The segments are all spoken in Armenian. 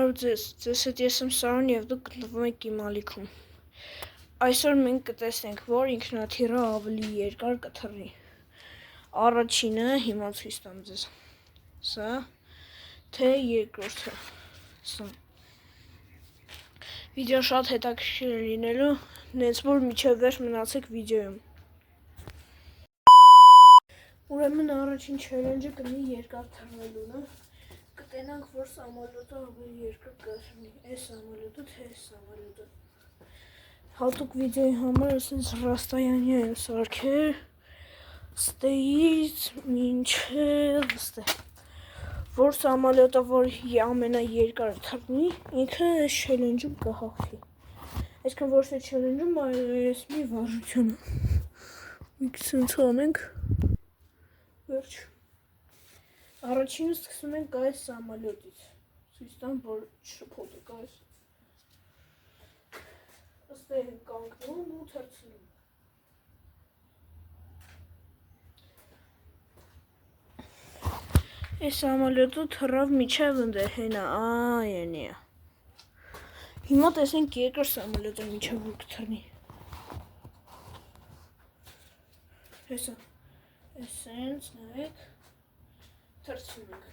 Բարև ձեզ հետ ես եմ Սարոն և դուք գտնվում եք իմ ալիքում։ Այսօր մենք կտեսնենք, որ ինքնաթիռը ավելի երկար կթռի։ Առաջինը հիմա ցույց տամ ձեզ։ Սա թե երկրորդը։ Սա։ Վիդեոն շատ հետաքրքիր է լինելու, նենց որ մինչև վերջ մնացեք վիդեոյում։ Ուրեմն առաջին չելենջը կլինի երկար թռնելունը։ Կտենանք, որ սամոլյոտը ավելի երկար կթռնի, այս սամոլյոտը թե այս սամոլյոտը։ Հատուկ վիդեոյի համար այսպես ռաստայանյա եմ սարքել, ստեից մինչև ստե։ Որ սամոլյոտը, որ ամենաերկարը թռնի, ինքը այս չելենջում կհաղթի։ Այսինքն ոչ թե չելենջում, այլ այս մի վարժությունը։ Մի քիչ անենք։ Վերջ։ Առաջինը սկսում ենք այս սամոլյոտից։ Ցույց տամ, որ շփոթեք այս։ Ըստ են կանգնում ու թռցնում։ Այս սամոլյոտը թռավ միջև ընդ է, հենա, այնի է։ Հիմա տեսենք երկրորդ սամոլյոտը միջև որ կթռնի։ Հեսա։ Էսենց նայեք։ Թռցնում ենք։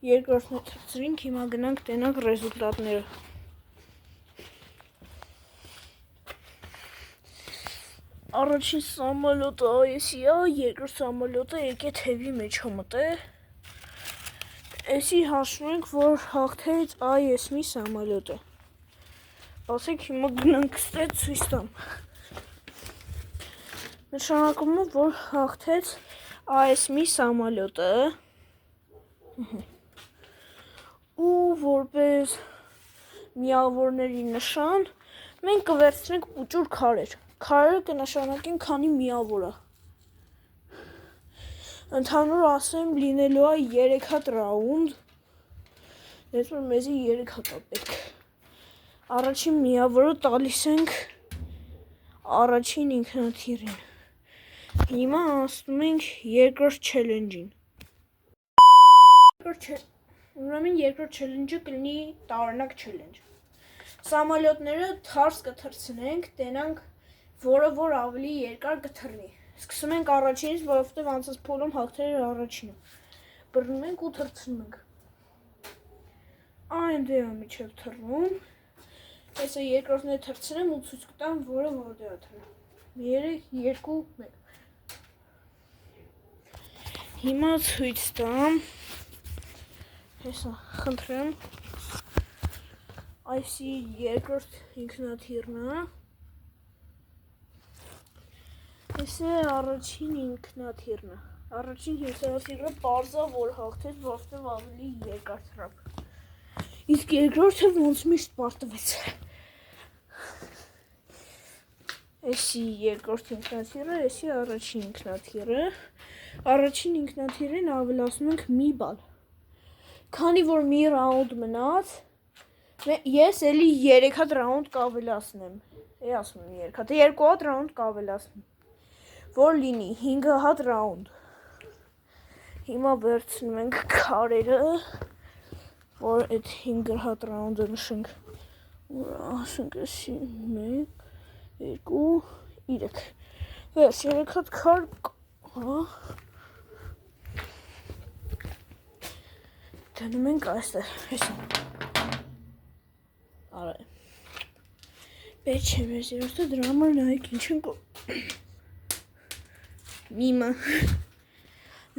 Երկրորդն է թռցրինք, հիմա գնանք տենանք ռեզուլտատները։ Առաջին սամոլյոտը այսի է, երկրորդ սամոլյոտը եկե թևի մեջ մտե։ Էսի հաշվում ենք, որ հաղթեց այս մի սամոլյոտը։ Ասեք հիմա գնանք ստե ցույց տամ։ Նշանակում է, որ հաղթեց այս մի սամոլյոտը։ Ու որպես միավորների նշան մենք կվերցնենք պուճուր քարեր։ Քարերը կնշանակեն քանի միավոր է։ Ընդհանուր ասեմ լինելու է 3 հատ ռաունդ։ Դες որ մեզի 3 հատ է պետք։ Առաջին միավորը տալիս ենք առաջին ինքնաթիռին։ Հիմա անցնում ենք երկրորդ չելենջին։ Ուրեմն երկրորդ չելենջը կլինի տարօրինակ չելենջ։ Սամոլյոտները թարս կթռցնենք, տենանք, որը որ ավելի երկար կթռնի։ Սկսում ենք առաջինից, որովհետև անցած փոլում հաղթել էր առաջինը։ Բռնում ենք ու թռցնում ենք։ Այն դե է միջև թռնում։ Այսը երկրորդն է թռցնեմ ու ցույց կտամ, որը որտեղ է թռնում։ 3, 2, 1։ Հիմա ցույց տամ։ Հեսա, խնդրեմ։ Այսի երկրորդ ինքնաթիռն է։ Այս է առաջին ինքնաթիռը։ Առաջին ինքնաթիռը պարզ է, որ հաղթեց, որովհետև ավելի երկար թռավ։ Իսկ երկրորդը ոնց միշտ պարտվեց։ Էսի երկրորդ ինքնաթիռը, էսի առաջին ինքնաթիռը։ Առաջին ինքնաթիռին ավելացնում ենք մի բալ։ Քանի որ մի ռաունդ մնաց, ես էլի 3 հատ ռաունդ կավելացնեմ։ Ասում եմ 3 հատ, 2 հատ ռաունդ կավելացնեմ։ Որ լինի 5 հատ ռաունդ։ Հիմա վերցնում ենք քարերը, որ այդ 5 հատ ռաունդը նշենք։ Որ ասենք էսի 1, 2, 3։ Վերջ 3 հատ քար, հա։ Դնում ենք այստեղ, հեսա։ Արա։ Պետք չէ մեզ երորդը դրա համար նայեք ինչ ենք միմը։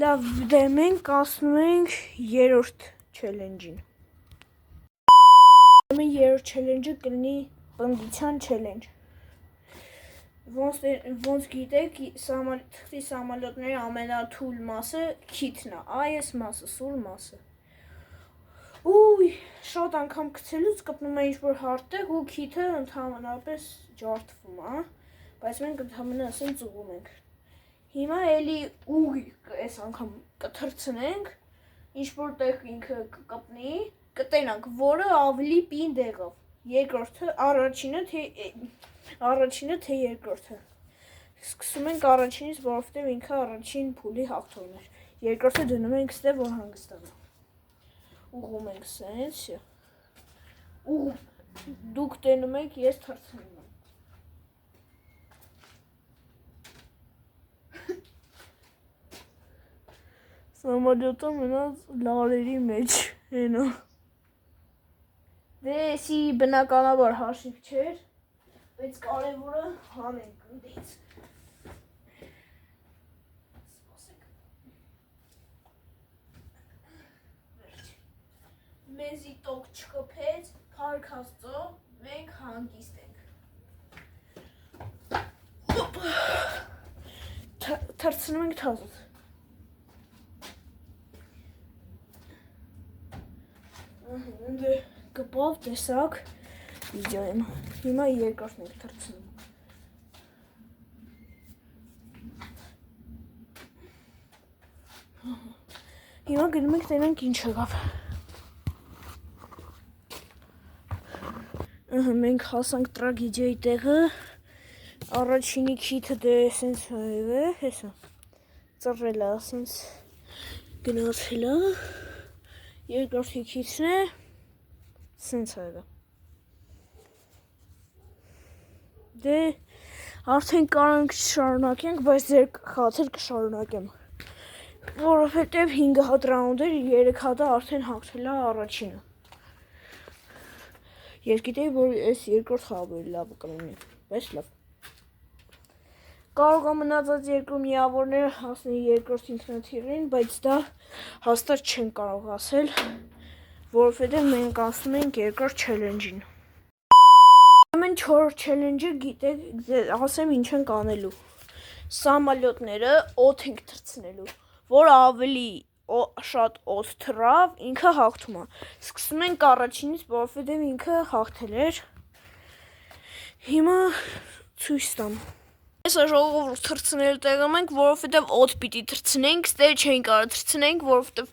Լավ, դե մենք ասնում ենք երրորդ չելենջին։ Երրորդ չելենջը կլինի պնդության չելենջ։ Ոնց գիտեք, թղթի սամոլյոտների ամենաթույլ մասը քիթն է, այս մասը, սուր մասը։ Ուй, շատ անգամ գցելուց կպնում է ինչ-որ հարթեք ու քիթը ընդհանրապես ջարդվում է, բայց մենք ընդհանրապես ասենք ծուղում ենք։ Հիմա էլի ուй, այս անգամ կթռցնենք, ինչ-որ տեղ ինքը կկպնի, կտենանք, որը ավելի պինդ եղավ։ Երկրորդը, առաջինը թե երկրորդը։ Սկսում ենք առաջինից, որովհետև ինքը առաջին փուլի հաղթողն էր։ Երկրորդը դնում ենք ստե, որ հանգստանա։ Ուղում ենք սենց, դուք տենում եք, ես թրցնում եմ։ Սամալյոտը մնաց լարերի մեջ, հենա։ Դե էսի բնականաբար հաշիվ չէր, բայց կարևորը հանենք ընդից։ Մեզի տոք չկպեց, փառք Աստծո, մենք հանգիստ ենք։ Թրցնում ենք թազուց։ Դե կպավ տեսակ վիդեոյում։ Հիմա երկրորդն ենք թրցնում։ Հիմա գնում ենք տենանք ինչ եղավ։ Մենք հասանք տրագեդիայի տեղը, առաջինի քիթը դե սենց հայվ է, հեսա, ծռել է, սենց գնացել է, երկրորդի քիթն է, սենց հայվ է։ Դե արդեն կարանք շարունակենք, բայց ձեր խաթր կշարունակեմ, որովհետև 5 հատ ռաունդ էր, 3 հատը արդեն հաղթել է առաջինը։ Ես գիտեի, որ այս երկրորդ խաղը լավ կլինի, բայց լավ։ Կարող է մնացած երկու միավորները հասնի երկրորդ ինքնաթիռին, բայց դա հաստատ չեն կարող ասել, որովհետև մենք ասում ենք երկրորդ չելենջին։ Ամեն 4 չելենջը գիտեք, ասեմ ինչ ենք անելու։ Սամալյոտները օդ ենք թրցնելու, որ ավելի շատ օդ թռավ, ինքը հաղթում է։ Սկսում ենք առաջինից, որովհետև ինքը հաղթել էր։ Հիմա ցույց տամ։ Այսօր ժողովուրդ թրցնելու տեղում ենք, որովհետև օդ պիտի թրցնենք, ստե չենք կարող թրցնենք, որովհետև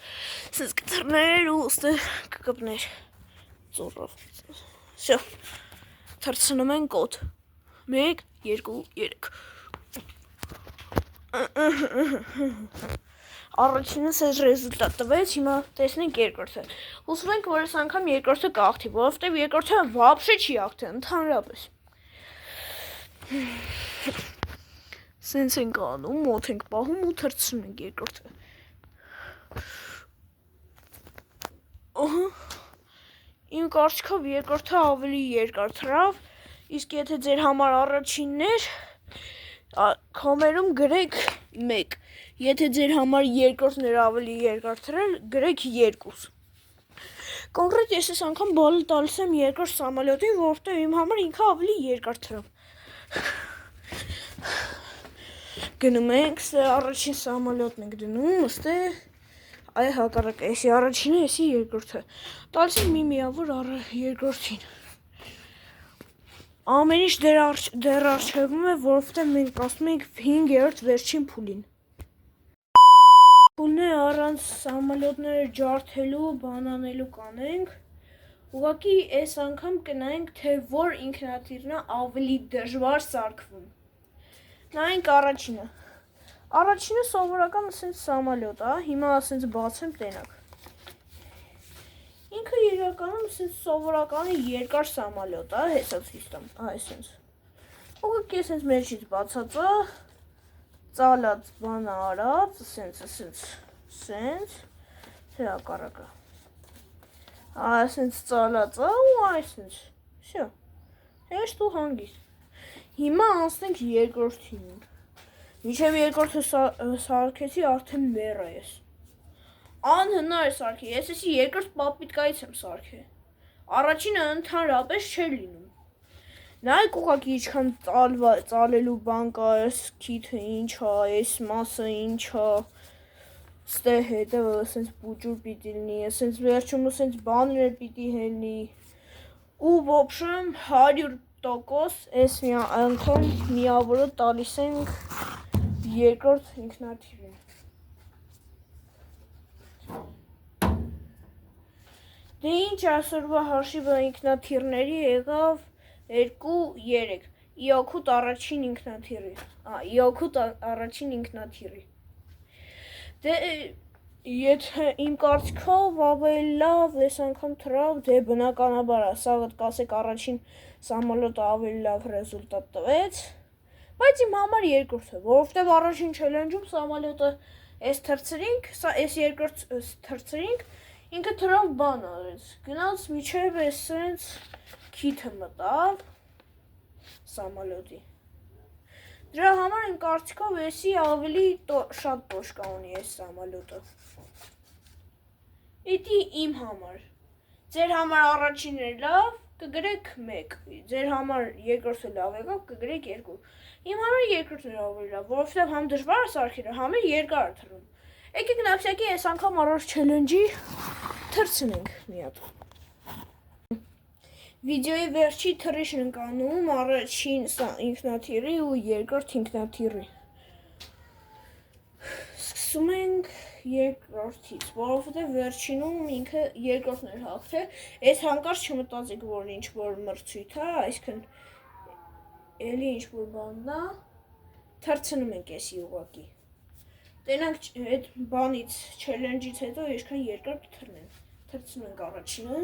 սենց կթռներ ու ստե կկպներ։ Ծորով։ Всё։ Թրցնում ենք օդ։ 1 2 3 Առաջինը սեզ ռեզուլտատ տվեց, հիմա տեսնենք երկրորդը։ Հուսում ենք, որ այս անգամ երկրորդը կհաղթի, որովհետև երկրորդը вообще չի հաղթել, ընդհանրապես։ Սենց ենք անում, մոտ ենք պահում ու թրցնում ենք երկրորդը։ Իմ կարծիքով երկրորդը ավելի երկար թռավ, իսկ եթե ձեր համար առաջինն էր, կոմերում գրեք 1, եթե ձեր համար երկրորդն էր ավելի երկար թռել, գրեք 2։ Կոնկրետ ես այս անգամ բալը տալիս եմ երկրորդ սամալյոտին, որովհետև իմ համար ինքը ավելի երկար թռավ։ Գնում ենք, առաջին սամալյոտն ենք դնում, ստե այ հակառակ, էսի առաջինը, էսի երկրորդը։ Տալիս եմ մի միավոր երկրորդին։ Ամեն ինչ դեռ առջևում է, որովհետև մենք ասում ենք 5-րդ վերջին փուլին։ Փուլն է առանց սամալյոտները ջարդելու, բանանելու կանենք։ Ուղղակի այս անգամ կնայենք, թե որ ինքնաթիռն է ավելի դժվար սարքվում։ Նայենք առաջինը։ Առաջինը սովորական ասենց սամալյոտ է, հիմա ասենց բացեմ տենակ։ Ինքը իրականում ասենց սովորականի երկար սամալյոտ է, հեսա ցույց տամ, այսենց։ Ուղղակի ասենց մեջից բացած է, ծալած բանը արած, ասենց, հակառակը։ Այսենց ծալած է ու այսենց, всё։ Հեշտ ու հանգիստ։ Հիմա անցնենք երկրորդին։ Մինչև երկրորդը սարքեցի, արդեն մեռա ես։ Անհնար է սարքել, ես էսի երկրորդ պապիտկայից եմ սարքել։ Առաջինը ընդհանրապես չէր լինում։ Նայեք ուղղակի ինչքան ծալելու բան կա, այս քիթը ինչ է, այս մասը ինչ է, ստե հետը ասենց պուճուր պիտի լինի, ասենց վերջում ասենց բաներ պիտի հելնի։ Ու ոբշեմ 100% այս անգամ միավորը տալիս ենք երկրորդ ինքնաթիռին։ Դե ինչ այսօրվա հաշիվը ինքնաթիռների եղավ 2-3։ Իօքուտ առաջին ինքնաթիռի։ Դե եթե իմ կարծիքով ավելի լավ այս անգամ թռավ, դե բնականաբար է, սա կասեք առաջին սամոլոտը ավելի լավ ռեզուլտատ տվեց, բայց իմ համար երկրորդը, որովհետև առաջին չելենջում սամոլոտը այս թռցրինք, այս երկրորդ թռցրինք, ինքը թռավ բան արեց, գնաց միջև այս սենց քիթը մտավ սամոլոտի։ Դրա համար իմ կարծիքով էսի ավելի շատ տոշկա ունի այս սամոլոտը։ Իդի իմ համար։ Ձեր համար առաջինն էր լավ, կգրեք 1, ձեր համար երկրորդը լավ եկավ, կգրեք 2։ Իմ համար երկրորդն էր ավելի լավ, որովհետև համ դժվար է սարքելը, համ էլ երկար է թռում։ Եկեք նավսյակի այս անգամ առաջ չելենջի թռցնենք մի հատ։ Վիդեոյի վերջի թռիչն ենք անում առաջին ինքնաթիռի ու երկրորդ ինքնաթիռի։ Սկսում ենք երկրորդից, որովհետև վերջինում ինքը երկրորդն էր հաղթել, այս հանկարծ չմտածեք, որ ինչ-որ մրցույթ է, այսինքն էլի ինչ-որ բանն է, թռցնում ենք էսի ուղղակի։ Տենանք այդ բանից, չելենջից հետո ինչքան երկար կթռնենք։ Թռցնում ենք առաջինը։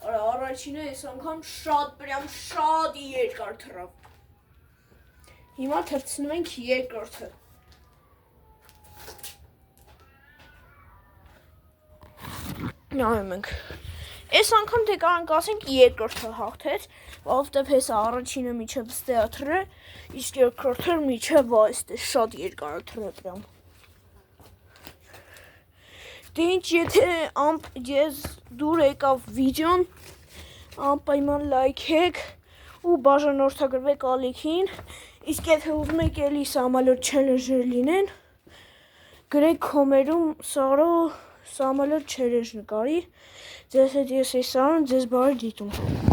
Առաջինը այս անգամ շատ երկար թռավ։ Հիմա թռցնում ենք երկրորդը։ Նայում ենք։ Այս անգամ թե կարող ենք ասենք երկրորդը հաղթեց, որովհետև հեսա առաջինը միջև ստեա թռը, իսկ երկրորդը միջև այստեղ շատ երկար է թռը պրամ։ Դե ինչ, եթե ես դուր եկավ վիդեոն, անպայման լայքեք ու բաժանորդագրվեք ալիքին, իսկ եթե ուզում եք էլի սամոլոտ չելենջեր լինեն, գրեք կոմերում Սարո սամոլոտ չելենջ նկարի, ձեզ հետ ես էի Սարոն, ձեզ բարի դիտում։